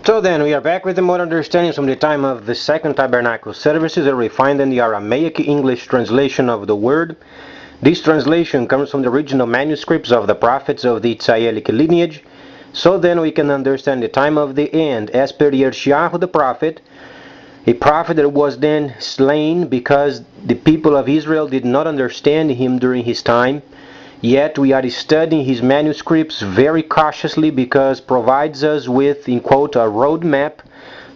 So then, we are back with the more understandings from the time of the Second Tabernacle services that we find in the Aramaic English translation of the word. This translation comes from the original manuscripts of the prophets of the Tzayelic lineage. So then we can understand the time of the end as per Yirmiyahu the prophet, a prophet that was then slain because the people of Israel did not understand him during his time. Yet we are studying his manuscripts very cautiously because it provides us with, in quote, a roadmap,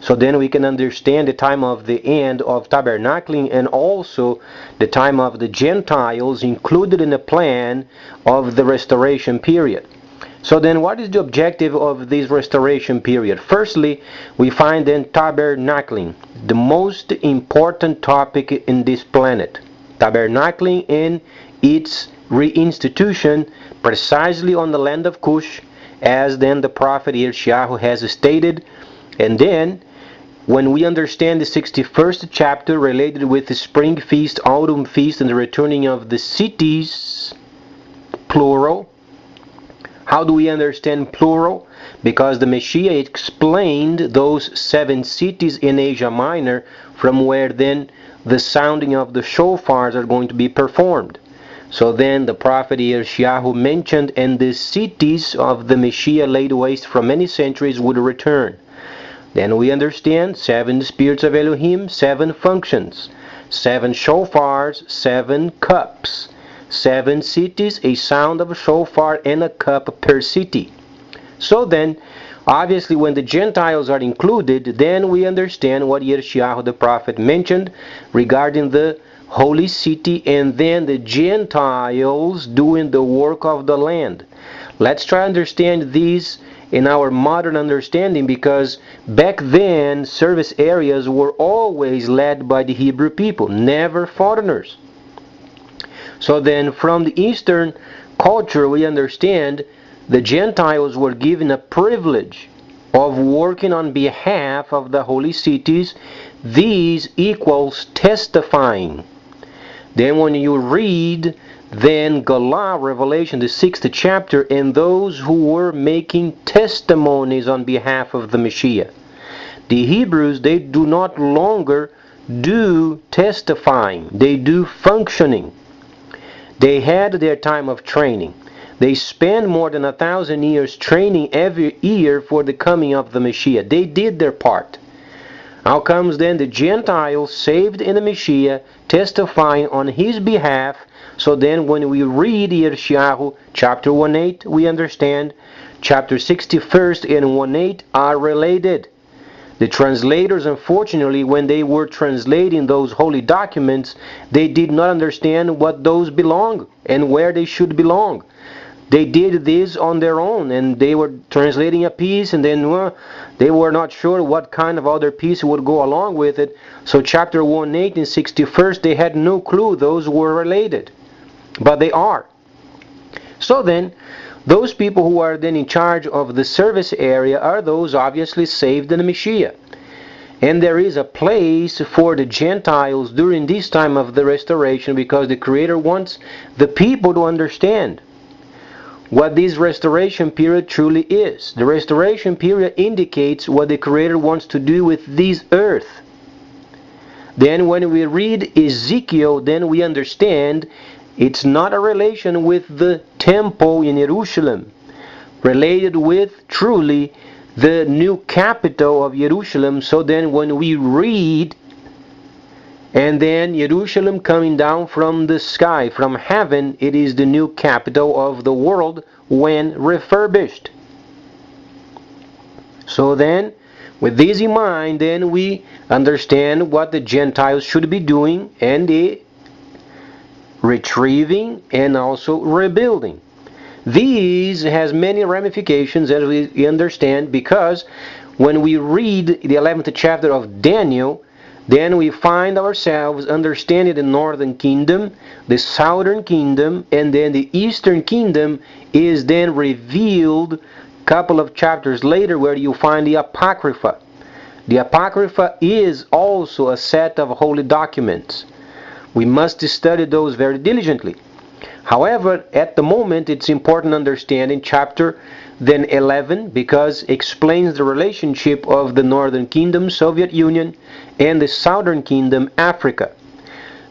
so then we can understand the time of the end of tabernacling and also the time of the Gentiles included in the plan of the restoration period. So then what is the objective of this restoration period? Firstly, we find then tabernacling, the most important topic in this planet. Tabernacling in its reinstitution precisely on the land of Cush, as then the prophet Yirmiyahu has stated. And then when we understand the 61st chapter related with the spring feast, autumn feast, and the returning of the cities, plural. How do we understand plural? Because the Messiah explained those 7 cities in Asia Minor from where then the sounding of the shofars are going to be performed. So then the prophet Yirmiyahu mentioned, and the cities of the Messiah laid waste from many centuries would return. Then we understand 7 spirits of Elohim, 7 functions, 7 shofars, 7 cups, 7 cities, a sound of a shofar and a cup per city. So then, obviously when the Gentiles are included, then we understand what Yirmiyahu the prophet mentioned regarding the holy city and then the Gentiles doing the work of the land. Let's try to understand these in our modern understanding, because back then service areas were always led by the Hebrew people, never foreigners. So then from the Eastern culture we understand the Gentiles were given a privilege of working on behalf of the holy cities. These equals testifying. Then when you read then Galah, Revelation, the 6th chapter, and those who were making testimonies on behalf of the Messiah. The Hebrews, they do not longer do testifying, they do functioning. They had their time of training. They spent more than 1,000 years training every year for the coming of the Messiah. They did their part. How comes then the Gentiles saved in the Messiah, testifying on his behalf? So then when we read Yirmiyahu chapter 1:8, we understand chapter 61st and 1:8 are related. The translators, unfortunately, when they were translating those holy documents, they did not understand what those belong and where they should belong. They did this on their own, and they were translating a piece, and then they were not sure what kind of other piece would go along with it. So chapter 1:8 and 61st, they had no clue those were related. But they are. So then, those people who are then in charge of the service area are those obviously saved in the Messiah. And there is a place for the Gentiles during this time of the restoration, because the Creator wants the people to understand what this restoration period truly is. The restoration period indicates what the Creator wants to do with this earth. Then when we read Ezekiel, then we understand it's not a relation with the temple in Jerusalem, related with truly the new capital of Jerusalem. So then when we read, and then Jerusalem coming down from the sky, from heaven, it is the new capital of the world when refurbished. So then, with this in mind, then we understand what the Gentiles should be doing, and the retrieving and also rebuilding. These has many ramifications, as we understand, because when we read the 11th chapter of Daniel, then we find ourselves understanding the northern kingdom, the southern kingdom, and then the eastern kingdom is then revealed a couple of chapters later, where you find the Apocrypha. The Apocrypha is also a set of holy documents. We must study those very diligently. However, at the moment, it's important to understand in chapter Then 11, because it explains the relationship of the Northern Kingdom, Soviet Union, and the Southern Kingdom, Africa.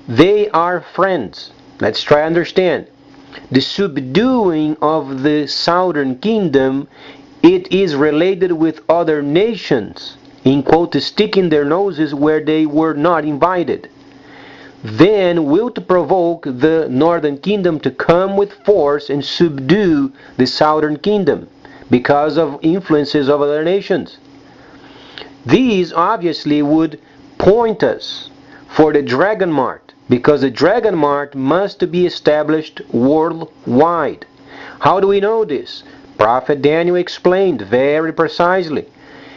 They are friends. Let's try to understand. The subduing of the Southern Kingdom, it is related with other nations, in quote, sticking their noses where they were not invited. Then will to provoke the Northern Kingdom to come with force and subdue the Southern Kingdom because of influences of other nations. These obviously would point us for the Dragon Mart, because the Dragon Mart must be established worldwide. How do we know this? Prophet Daniel explained very precisely.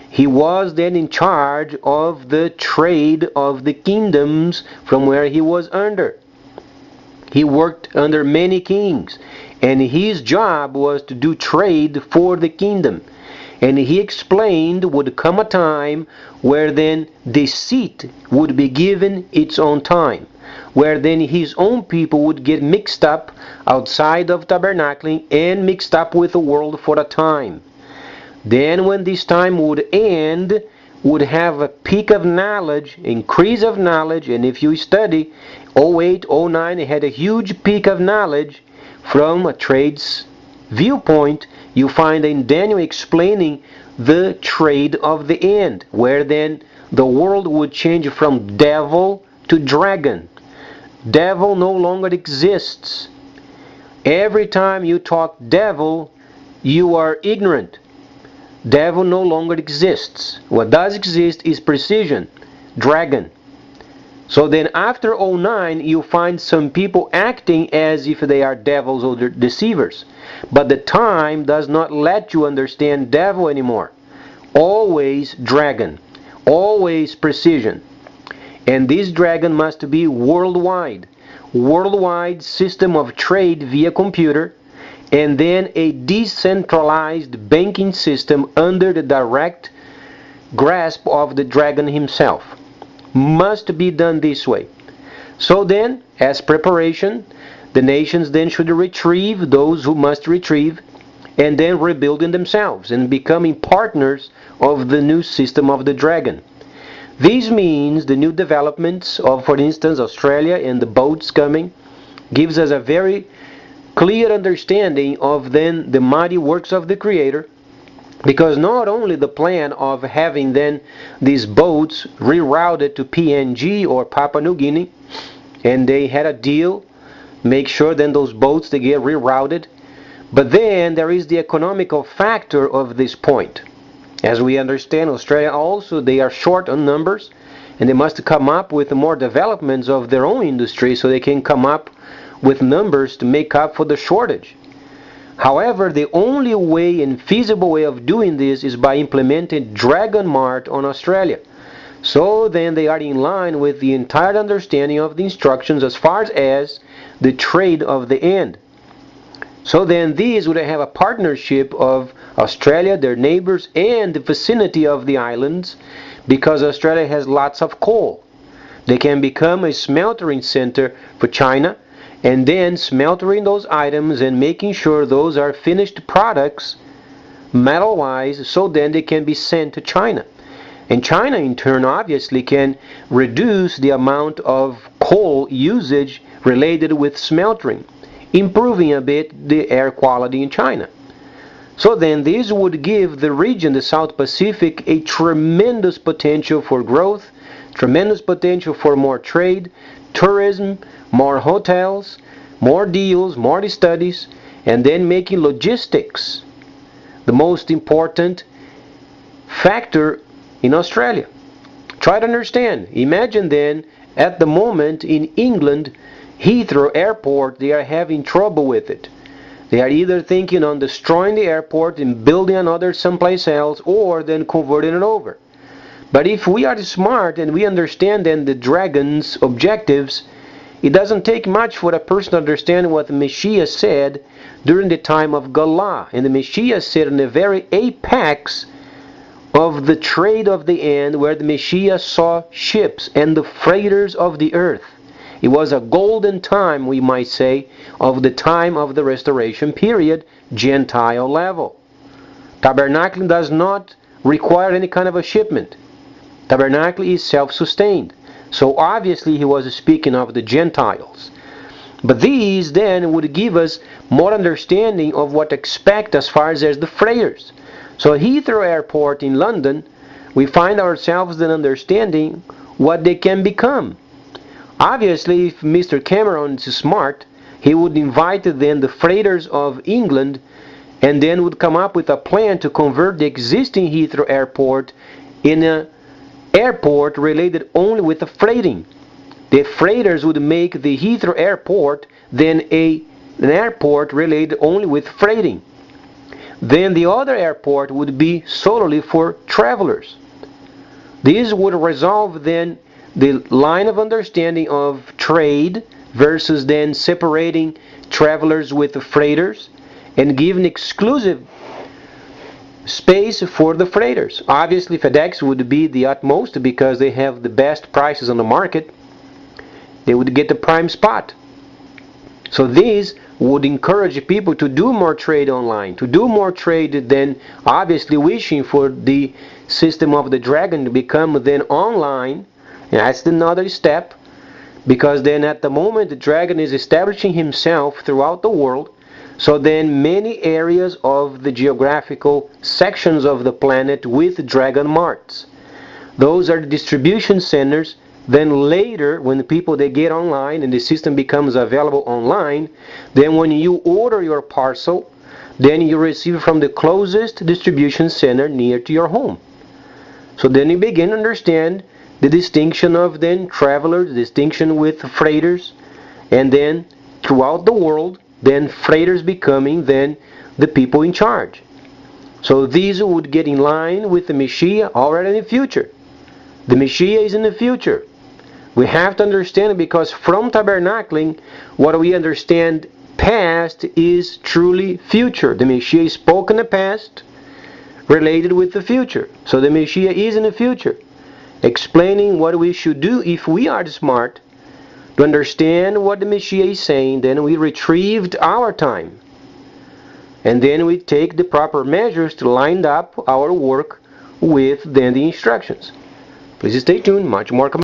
He was then in charge of the trade of the kingdoms from where he was under. He worked under many kings, and his job was to do trade for the kingdom. And he explained would come a time where then deceit would be given its own time, where then his own people would get mixed up outside of tabernacling and mixed up with the world for a time. Then when this time would end, would have a peak of knowledge, increase of knowledge, and if you study 08, 09, it had a huge peak of knowledge from a trade's viewpoint. You find in Daniel explaining the trade of the end, where then the world would change from devil to dragon. Devil no longer exists. Every time you talk devil, you are ignorant. Devil no longer exists. What does exist is precision, dragon. So then after 09, you find some people acting as if they are devils or deceivers. But the time does not let you understand devil anymore. Always dragon. Always precision. And this dragon must be worldwide. Worldwide system of trade via computer, and then a decentralized banking system under the direct grasp of the dragon himself. Must be done this way. So then, as preparation, the nations then should retrieve those who must retrieve, and then rebuilding themselves and becoming partners of the new system of the dragon. This means the new developments of, for instance, Australia and the boats coming, gives us a very clear understanding of then the mighty works of the Creator, because not only the plan of having then these boats rerouted to PNG or Papua New Guinea, and they had a deal, make sure then those boats they get rerouted, but then there is the economical factor of this point. As we understand, Australia also, they are short on numbers, and they must come up with more developments of their own industry so they can come up with numbers to make up for the shortage. However, the only way and feasible way of doing this is by implementing Dragon Mart on Australia. So then they are in line with the entire understanding of the instructions as far as the trade of the end. So then these would have a partnership of Australia, their neighbors, and the vicinity of the islands, because Australia has lots of coal. They can become a smeltering center for China, and then smeltering those items and making sure those are finished products metal-wise, so then they can be sent to China. And China in turn obviously can reduce the amount of coal usage related with smeltering, improving a bit the air quality in China. So then this would give the region, the South Pacific, a tremendous potential for growth, tremendous potential for more trade, tourism, more hotels, more deals, more studies, and then making logistics the most important factor in Australia. Try to understand. Imagine then, at the moment in England, Heathrow Airport, they are having trouble with it. They are either thinking on destroying the airport and building another someplace else, or then converting it over. But if we are smart and we understand then the dragon's objectives, it doesn't take much for a person to understand what the Messiah said during the time of Galah. And the Messiah said in the very apex of the trade of the end, where the Messiah saw ships and the freighters of the earth. It was a golden time, we might say, of the time of the restoration period, Gentile level. Tabernacling does not require any kind of a shipment. Tabernacle is self-sustained. So obviously he was speaking of the Gentiles. But these then would give us more understanding of what to expect as far as the freighters. So Heathrow Airport in London, we find ourselves then understanding what they can become. Obviously, if Mr. Cameron is smart, he would invite then the freighters of England and then would come up with a plan to convert the existing Heathrow Airport in an airport related only with the freighting. The freighters would make the Heathrow Airport then an airport related only with freighting. Then the other airport would be solely for travelers. This would resolve then the line of understanding of trade versus then separating travelers with the freighters and give an exclusive space for the freighters. Obviously FedEx would be the utmost because they have the best prices on the market. They would get the prime spot. So this would encourage people to do more trade online, to do more trade than obviously wishing for the system of the Dragon to become then online. And that's another step, because then at the moment the Dragon is establishing himself throughout the world. So then many areas of the geographical sections of the planet with Dragon Marts. Those are the distribution centers. Then later, when the people they get online and the system becomes available online, then when you order your parcel, then you receive from the closest distribution center near to your home. So then you begin to understand the distinction of then travelers, the distinction with freighters, and then throughout the world, then freighters becoming then the people in charge. So these would get in line with the Messiah already in the future. The Messiah is in the future. We have to understand it, because from tabernacling, what we understand past is truly future. The Messiah spoke in the past, related with the future. So the Messiah is in the future, explaining what we should do if we are smart to understand what the Messiah is saying. Then we retrieved our time, and then we take the proper measures to line up our work with then the instructions. Please stay tuned, much more coming.